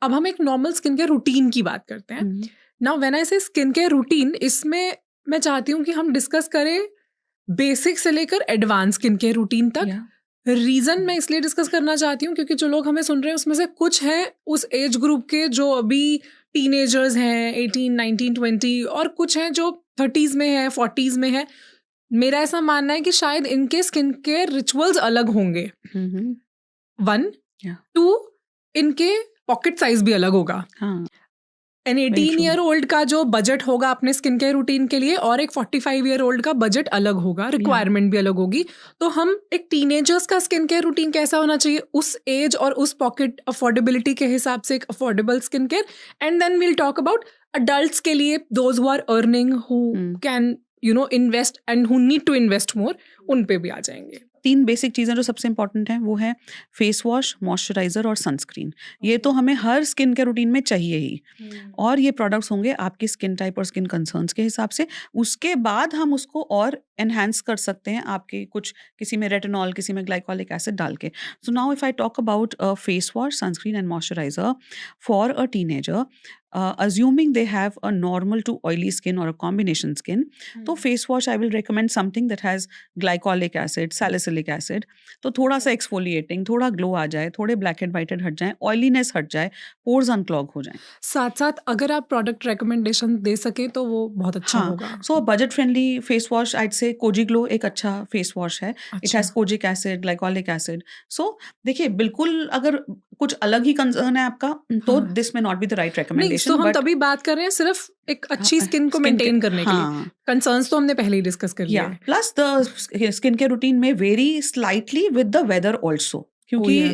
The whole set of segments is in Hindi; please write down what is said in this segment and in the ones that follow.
अब हम एक नॉर्मल स्किन केयर रूटीन की बात करते हैं. नाउ व्हेन आई से स्किन केयर रूटीन, इसमें मैं चाहती हूँ कि हम डिस्कस करें बेसिक से लेकर एडवांस स्किन केयर रूटीन तक. रीजन मैं इसलिए डिस्कस करना चाहती हूँ क्योंकि जो लोग हमें सुन रहे हैं उसमें से कुछ हैं उस एज ग्रुप के जो अभी टीनेजर्स हैं, 18, 19, 20, और कुछ हैं जो 30s में है, 40s में है. मेरा ऐसा मानना है कि शायद इनके स्किन केयर रिचुअल्स अलग होंगे. 1, 2, इनके पॉकेट साइज भी अलग होगा. एन 18-year-old का जो बजट होगा अपने स्किन केयर रूटीन के लिए और एक 45-year-old का बजट अलग होगा, रिक्वायरमेंट भी अलग होगी. तो हम एक टीनेजर्स का स्किन केयर रूटीन कैसा होना चाहिए उस एज और उस पॉकेट अफोर्डेबिलिटी के हिसाब से एक affordable skin care. And then we'll talk about adults के लिए, those who are earning, who can invest and who need to invest more, उन पे भी आ जाएंगे. 3 बेसिक चीज़ें जो सबसे इंपॉर्टेंट हैं वो है फेस वॉश, मॉइस्चराइजर और सनस्क्रीन. ये तो हमें हर स्किन केयर रूटीन में चाहिए ही. और ये प्रोडक्ट्स होंगे आपकी स्किन टाइप और स्किन कंसर्न्स के हिसाब से. उसके बाद हम उसको और एनहांस कर सकते हैं आपके कुछ, किसी में रेटिनॉल, किसी में ग्लाइकोलिक एसिड डाल के. So now if I talk about face wash, sunscreen and moisturiser for a teenager, assuming they have a normal to oily skin or a combination skin, तो face wash I will recommend something that has glycolic acid, salicylic acid. तो थोड़ा सा exfoliating, थोड़ा glow आ जाए, थोड़े black and whited हट जाए, oiliness हट जाए, pores unclog हो जाए. साथ साथ अगर आप product recommendation दे सके तो वो बहुत अच्छा होगा. So budget friendly face wash I'd say Koji Glow एक अच्छा face wash है. It has kojic acid, glycolic acid. So देखिए, बिल्कुल अगर कुछ अलग ही कंसर्न है आपका तो this may not be the right recommendation. तो हम तभी बात कर रहे हैं सिर्फ एक अच्छी स्किन को मेंटेन करने के लिए. कंसर्न्स तो हमने पहले ही डिस्कस कर लिया है. Plus the skin care routine में very slightly with the weather also, क्योंकि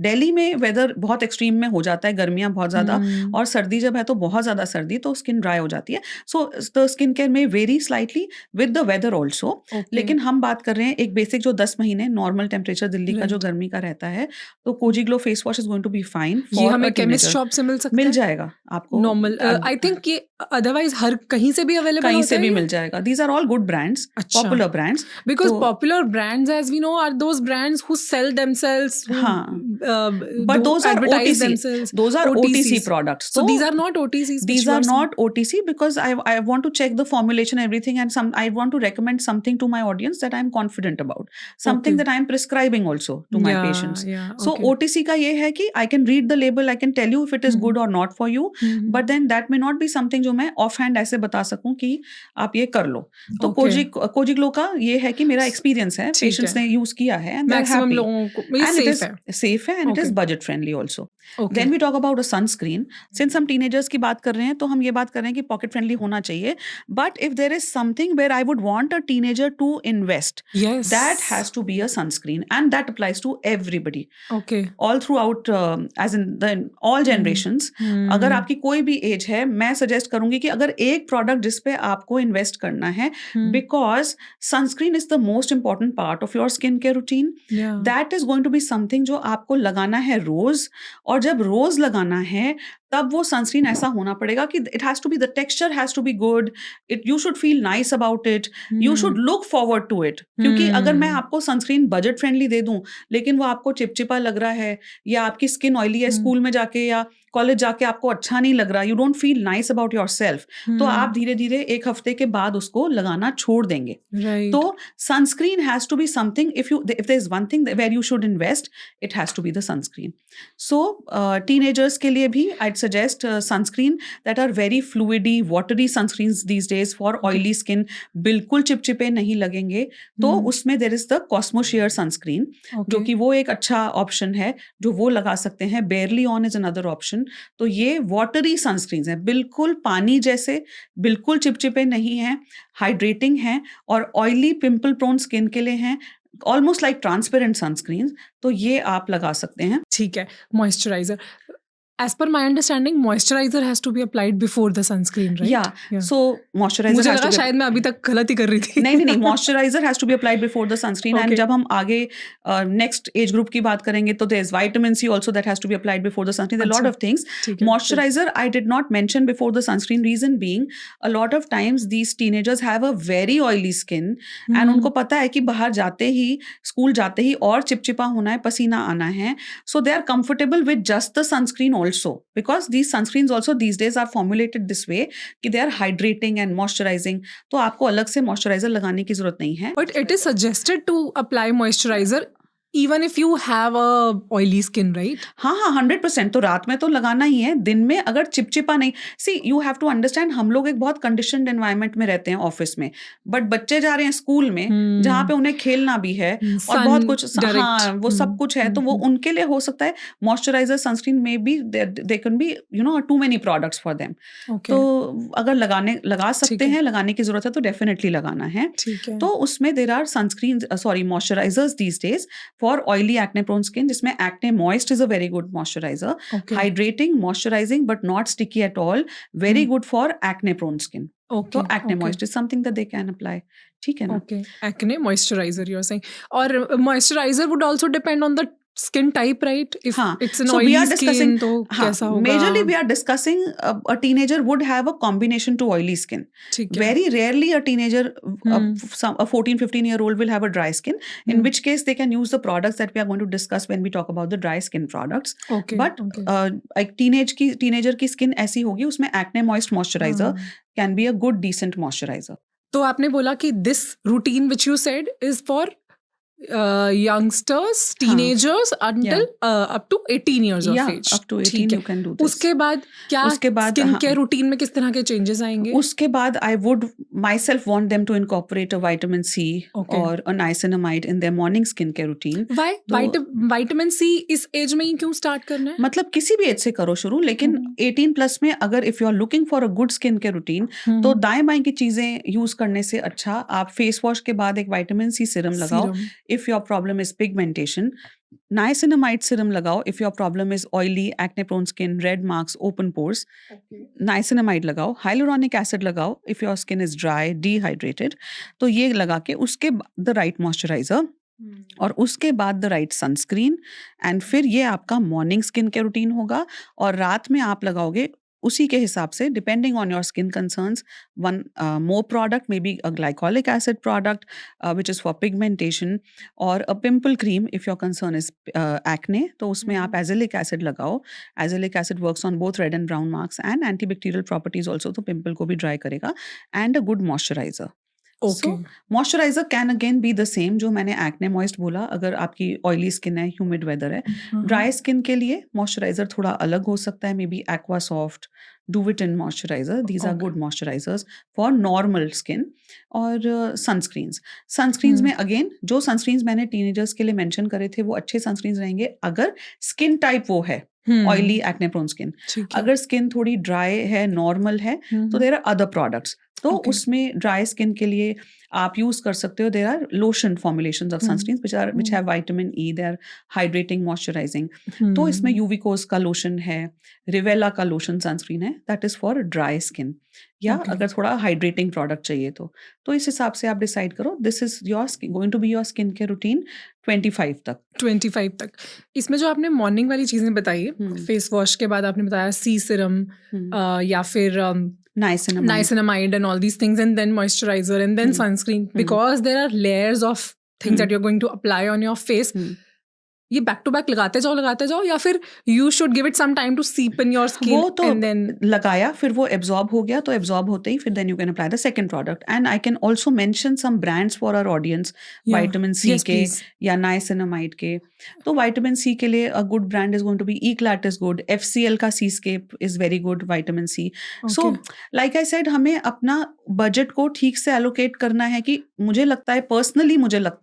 दिल्ली में वेदर बहुत एक्सट्रीम में हो जाता है, गर्मियां बहुत ज़्यादा, और सर्दी जब है तो बहुत ज़्यादा सर्दी, तो स्किन ड्राई हो जाती है. सो द स्किन केयर में very slightly with the weather also. लेकिन हम बात कर रहे हैं एक बेसिक जो 10 महीने नॉर्मल टेम्परेचर दिल्ली का जो गर्मी का रहता है, तो cozy glow face wash is going to be fine. ये हमें केमिस्ट शॉप से मिल जाएगा आपको नॉर्मल. आई थिंक ये अदरवाइज हर कहीं से भी अवेलेबल कहीं से भी मिल जाएगा. These are all good brands, popular brands, because popular brands as we know are those brands who sell themselves. But those are OTC. Those are OTC products. So these are not OTCs. These are not OTC because I want to check the formulation, everything, and I want to recommend something to my audience that I'm confident about. Something that I'm prescribing also to my patients. So OTC का ये है कि I can read the label, I can tell you if it is good or not for you. But then that may not be something जो मैं offhand ऐसे बता सकूं कि आप ये कर लो. तो कोजी ग्लो का ये है कि मेरा एक्सपीरियंस है, पेशेंट्स ने यूज किया है, and they're happy. लोगों को safe है and it is budget friendly also. Then we talk about a sunscreen. Since हम teenagers की बात कर रहे हैं तो हम ये बात कर रहे हैं कि pocket friendly होना चाहिए. But if there is something where I would want a teenager to invest, that has to be a sunscreen, and that applies to everybody. All throughout, as in all generations. अगर आपकी कोई भी age है, मैं suggest करूंगी कि अगर एक product जिस पे आपको invest करना है, because sunscreen is the most important part of your skincare routine. That is going to be something जो आपको लगाना है रोज, और जब रोज लगाना है तब वो सनस्क्रीन ऐसा होना पड़ेगा कि it has to be, the texture has to be good, it you should feel nice about it, you should look forward to it. क्योंकि अगर मैं आपको सनस्क्रीन बजट फ्रेंडली दे दूं लेकिन वो आपको चिपचिपा लग रहा है, या आपकी स्किन ऑयली है, स्कूल में जाके या कॉलेज जाके आपको अच्छा नहीं लग रहा, you don't feel nice about your self, तो आप धीरे धीरे एक हफ्ते के बाद उसको लगाना छोड़ देंगे. तो sunscreen has to be something, if there is one thing where you should invest, it has to be the sunscreen. So teenagers के लिए भी I'd suggest sunscreen that are very fluidy, watery sunscreens these days for oily skin. बिल्कुल चिपचिपे नहीं लगेंगे, तो उसमें there is the Cosmo Sheer sunscreen, जो कि वो एक अच्छा ऑप्शन है जो वो लगा सकते हैं. Barely On is another option. तो ये watery sunscreens हैं, बिल्कुल पानी जैसे, बिल्कुल चिपचिपे नहीं हैं, हाइड्रेटिंग हैं, और ऑयली पिंपल प्रोन स्किन के लिए हैं, ऑलमोस्ट लाइक ट्रांसपेरेंट सनस्क्रीन. तो ये आप लगा सकते हैं. ठीक है. Moisturiser, as per my understanding, moisturizer has to be applied before the sunscreen, right? Yeah. So moisturizer मुझे लगा शायद मैं अभी तक गलती कर रही थी. नहीं, moisturizer has to be applied before the sunscreen. And जब हम आगे next age group की बात करेंगे तो there's vitamin C also that has to be applied before the sunscreen. There are a lot of things. Moisturizer I did not mention before the sunscreen. Reason being, a lot of times these teenagers have a very oily skin, and उनको पता है कि बाहर जाते ही, स्कूल जाते ही और चिपचिपा होना है, पसीना आना है. So they are comfortable with just the sunscreen also, because these sunscreens also these days are formulated this way कि they are hydrating and moisturizing, तो आपको अलग से moisturizer लगाने की जरूरत नहीं है. But it is suggested to apply moisturizer even if you have a oily skin, right? हाँ 100%. तो रात में तो लगाना ही है. दिन में अगर चिपचिपा नहीं, see you have to understand, हम लोग एक बहुत conditioned environment में रहते हैं ऑफिस में, बट बच्चे जा रहे हैं स्कूल में जहाँ पे उन्हें खेलना भी है और बहुत कुछ, हाँ वो सब कुछ है, तो वो उनके लिए हो सकता है मॉइस्चराइजर सनस्क्रीन में भी they can be too many products for them. तो अगर लगा सकते हैं, लगाने की जरूरत है तो डेफिनेटली लगाना है. तो उसमें there are sunscreen moisturisers these days for oily acne prone skin, जिसमें acne moist is a very good moisturizer. Hydrating, moisturizing but not sticky at all, very good for acne prone skin. So acne moist is something that they can apply. ठीक है ना? Acne moisturizer you're saying. और moisturizer would also depend on the skin type, right? If it's an oily skin, तो कैसा होगा? Majorly we are discussing a teenager would have a combination to oily skin. Very rarely a teenager, a 14-15-year-old will have a dry skin, in which case they can use the products that we are going to discuss when we talk about the dry skin products. But एक teenager की skin ऐसी होगी, उसमें acne moist moisturizer can be a good decent moisturizer. तो आपने बोला कि this routine which you said is for youngsters, teenagers until up to 18 years of age. Up to 18 you can do this. उसके बाद स्किन केयर रूटीन में किस तरह के चेंजेस आएंगे? उसके बाद I would myself want them to incorporate a vitamin C or a niacinamide in their morning skin care routine. Why? Vitamin C इस एज में ही क्यों स्टार्ट करना है? मतलब किसी भी एज से करो शुरू, लेकिन 18 प्लस में अगर if you are looking for a good skin care routine, तो दाएं बाएं की चीजें यूज करने से अच्छा आप फेस वॉश के बाद एक विटामिन सी सीरम लगाओ if your problem is pigmentation. Niacinamide serum लगाओ if your problem is oily, acne prone skin, red marks, open pores. Niacinamide लगाओ. Hyaluronic acid लगाओ if your skin is dry, dehydrated. तो ये लगा के उसके the right moisturizer और उसके बाद द राइट सनस्क्रीन, एंड फिर ये आपका मॉर्निंग स्किन केयर रूटीन होगा. और रात में आप लगाओगे उसी के हिसाब से, depending on your skin concerns, one more product, maybe a glycolic acid product which is for pigmentation, और a pimple cream if your concern is acne, तो उसमें आप एजेलिक एसिड लगाओ. Azelaic acid works on both red and brown marks and antibacterial properties also, तो पिम्पल को भी ड्राई करेगा. And a good moisturiser. Moisturiser can again be the same जो मैंने एक्ने मॉइस्ट बोला. अगर आपकी ऑयली स्किन है, ह्यूमिड वेदर है, ड्राई स्किन के लिए मॉइस्चराइजर थोड़ा अलग हो सकता है. Maybe aqua soft, do it in moisturiser, these are good moisturisers for normal skin. और सनस्क्रीन्स में अगेन जो सनस्क्रीन्स मैंने टीनेजर्स के लिए मेंशन करे थे वो अच्छे सनस्क्रीन्स रहेंगे अगर स्किन टाइप वो है ऑयली एक्ने प्रोन स्किन. अगर स्किन थोड़ी ड्राई है, नॉर्मल है, तो देयर आर अदर प्रोडक्ट्स. तो उसमें ड्राई स्किन के लिए आप यूज कर सकते हो. There are lotion formulations of sunscreens which have vitamin E. they are hydrating, moisturizing. तो इसमें यूविकोस का लोशन है, रिवेला का लोशन सनस्क्रीन है, that is for dry skin. या अगर थोड़ा हाइड्रेटिंग प्रोडक्ट चाहिए तो इस हिसाब से आप डिसाइड करो. This is your going to be your skin care routine 25 तक. इसमें जो आपने मॉर्निंग वाली चीजें बताई, फेस वॉश के बाद आपने बताया सी सिरम या फिर niacinamide and all these things, and then moisturizer and then sunscreen, because there are layers of things that you're going to apply on your face. ये बैक टू बैक लगाते जाओ या फिर you should give it some time to seep in your skin. वो तो and then लगाया, फिर वो एब्जॉर्ब हो गया, तो एब्जॉर्ब होते ही फिर then you can apply the second product. And I can also mention some brands for our audience, vitamin C के या नाइसिनामाइड के. तो विटामिन सी के लिए a good brand is going to be Eclat is good, FCL का C Scape is very good vitamin C. So like I said, हमें अपना बजट को ठीक से एलोकेट करना है. कि मुझे लगता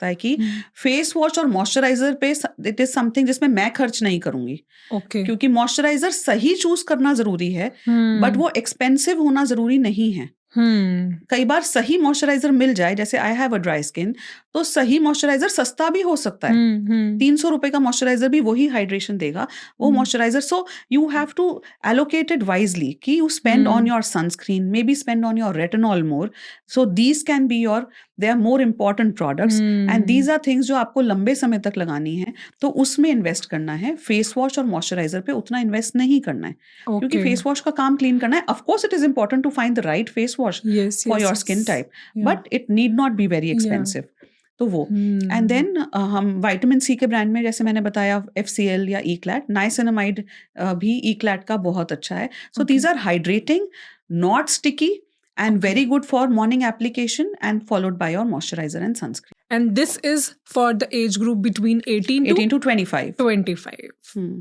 है कि फेस वॉश और मॉइस्चराइजर पे इट इज समथिंग जिसमें मैं खर्च नहीं करूंगी. क्योंकि मॉइस्चराइजर सही चूज करना जरूरी है, बट वो एक्सपेंसिव होना जरूरी नहीं है. कई बार सही मॉइस्चराइजर मिल जाए, जैसे I have a dry skin, तो सही मॉइस्चराइजर सस्ता भी हो सकता है. 300 रुपए का मॉइस्चराइजर भी वही हाइड्रेशन देगा, वो moisturiser. So you have to allocate it wisely कि you spend on your sunscreen, maybe spend on your retinol more. So these can be your, they are more important products and these are things जो आपको लंबे समय तक लगानी है, तो उसमें इन्वेस्ट करना है. फेस वॉश और मॉइस्चराइजर पे उतना इन्वेस्ट नहीं करना है, क्योंकि फेस वॉश का काम क्लीन करना है. Of course it is important to find the right face wash for your skin type, but it need not be very expensive. तो वो एंड देन हम विटामिन सी के ब्रांड में जैसे मैंने बताया FCL या E-CLAT, नाइसिनामाइड भी E-CLAT का बहुत अच्छा है. So these are hydrating, not sticky and very good for morning application and followed by your moisturizer and sunscreen. And this is for the age group between 18 to 25. 25.